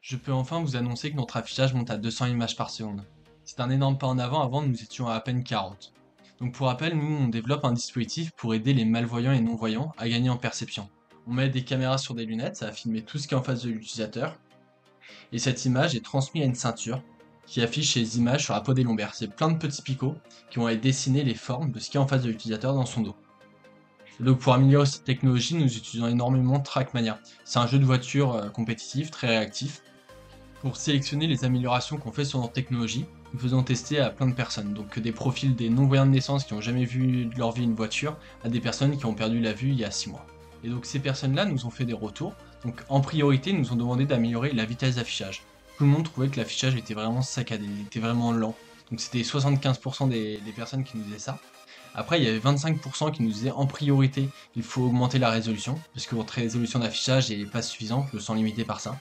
Je peux enfin vous annoncer que notre affichage monte à 200 images par seconde. C'est un énorme pas en avant, nous étions à peine 40. Donc pour rappel, nous on développe un dispositif pour aider les malvoyants et non-voyants à gagner en perception. On met des caméras sur des lunettes, ça va filmer tout ce qui est en face de l'utilisateur, et cette image est transmise à une ceinture qui affiche ces images sur la peau des lombaires. C'est plein de petits picots qui vont aller dessiner les formes de ce qui est en face de l'utilisateur dans son dos. Et donc pour améliorer cette technologie, nous utilisons énormément Trackmania. C'est un jeu de voiture compétitif, très réactif. Pour sélectionner les améliorations qu'on fait sur notre technologie, nous faisons tester à plein de personnes, donc des profils des non-voyants de naissance qui n'ont jamais vu de leur vie une voiture, à des personnes qui ont perdu la vue il y a 6 mois. Et donc ces personnes-là nous ont fait des retours, donc en priorité ils nous ont demandé d'améliorer la vitesse d'affichage. Tout le monde trouvait que l'affichage était vraiment saccadé, était vraiment lent, donc c'était 75% des personnes qui nous disaient ça. Après, il y avait 25% qui nous disaient en priorité, il faut augmenter la résolution, parce que votre résolution d'affichage n'est pas suffisante, je le sens limité par ça.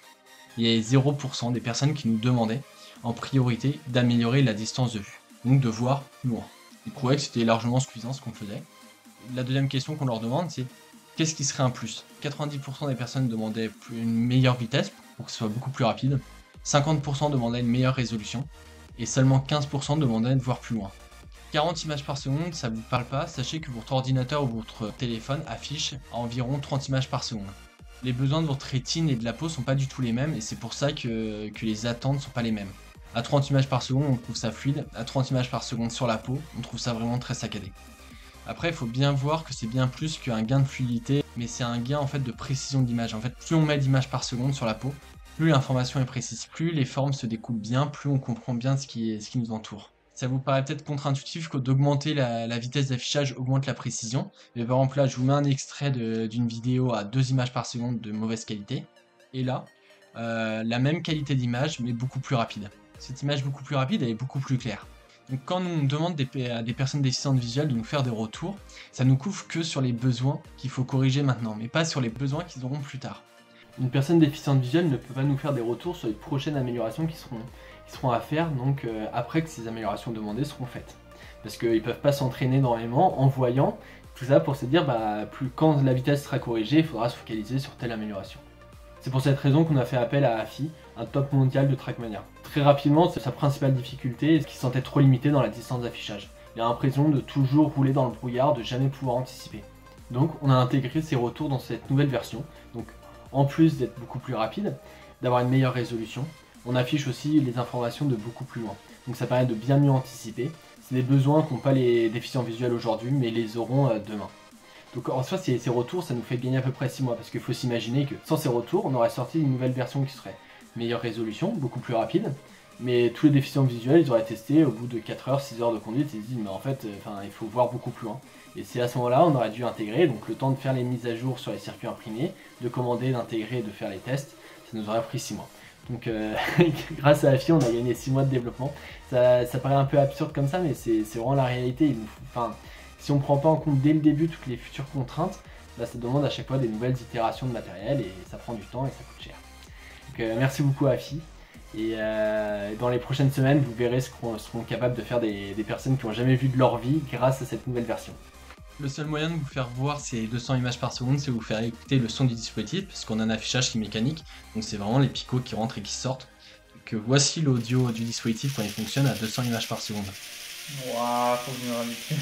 Il y avait 0% des personnes qui nous demandaient en priorité d'améliorer la distance de vue, donc de voir plus loin. Ils trouvaient que c'était largement suffisant ce qu'on faisait. La deuxième question qu'on leur demande, c'est qu'est-ce qui serait un plus? 90% des personnes demandaient une meilleure vitesse pour que ce soit beaucoup plus rapide, 50% demandaient une meilleure résolution, et seulement 15% demandaient de voir plus loin. 40 images par seconde, ça vous parle pas, sachez que votre ordinateur ou votre téléphone affiche à environ 30 images par seconde. Les besoins de votre rétine et de la peau sont pas du tout les mêmes et c'est pour ça que les attentes sont pas les mêmes. À 30 images par seconde, on trouve ça fluide, à 30 images par seconde sur la peau, on trouve ça vraiment très saccadé. Après, il faut bien voir que c'est bien plus qu'un gain de fluidité, mais c'est un gain en fait de précision d'image. En fait, plus on met d'images par seconde sur la peau, plus l'information est précise, plus les formes se découpent bien, plus on comprend bien ce qui nous entoure. Ça vous paraît peut-être contre-intuitif que d'augmenter la vitesse d'affichage augmente la précision. Mais par exemple là, je vous mets un extrait d'une vidéo à 2 images par seconde de mauvaise qualité. Et là, la même qualité d'image, mais beaucoup plus rapide. Cette image beaucoup plus rapide, elle est beaucoup plus claire. Donc quand on demande à des personnes déficientes visuelles de nous faire des retours, ça nous couvre que sur les besoins qu'il faut corriger maintenant, mais pas sur les besoins qu'ils auront plus tard. Une personne déficiente visuelle ne peut pas nous faire des retours sur les prochaines améliorations qui seront à faire donc après que ces améliorations demandées seront faites. Parce qu'ils ne peuvent pas s'entraîner énormément en voyant tout ça pour se dire plus quand la vitesse sera corrigée, il faudra se focaliser sur telle amélioration. C'est pour cette raison qu'on a fait appel à AFI, un top mondial de Trackmania. Très rapidement, c'est sa principale difficulté, ce qu'il se sentait trop limité dans la distance d'affichage. Il a l'impression de toujours rouler dans le brouillard, de jamais pouvoir anticiper. Donc on a intégré ces retours dans cette nouvelle version. Donc en plus d'être beaucoup plus rapide, d'avoir une meilleure résolution, on affiche aussi les informations de beaucoup plus loin. Donc ça permet de bien mieux anticiper. C'est des besoins qu'ont pas les déficients visuels aujourd'hui, mais les auront demain. Donc en soi, ces retours, ça nous fait gagner à peu près 6 mois, parce qu'il faut s'imaginer que sans ces retours, on aurait sorti une nouvelle version qui serait meilleure résolution, beaucoup plus rapide, mais tous les déficients visuels, ils auraient testé au bout de 4 heures, 6 heures de conduite, et ils se disent mais en fait, il faut voir beaucoup plus loin. Et c'est à ce moment-là, on aurait dû intégrer, donc le temps de faire les mises à jour sur les circuits imprimés, de commander, d'intégrer, de faire les tests, ça nous aurait pris 6 mois. Donc grâce à AFI, on a gagné 6 mois de développement. Ça paraît un peu absurde comme ça, mais c'est vraiment la réalité. Si on ne prend pas en compte dès le début toutes les futures contraintes, ça demande à chaque fois des nouvelles itérations de matériel et ça prend du temps et ça coûte cher. Donc merci beaucoup à AFI. Et dans les prochaines semaines, vous verrez ce qu'on seront capables de faire des personnes qui n'ont jamais vu de leur vie grâce à cette nouvelle version. Le seul moyen de vous faire voir ces 200 images par seconde, c'est vous faire écouter le son du dispositif, parce qu'on a un affichage qui est mécanique, donc c'est vraiment les picots qui rentrent et qui sortent. Donc voici l'audio du dispositif quand il fonctionne à 200 images par seconde. Waouh, faut venir habituer.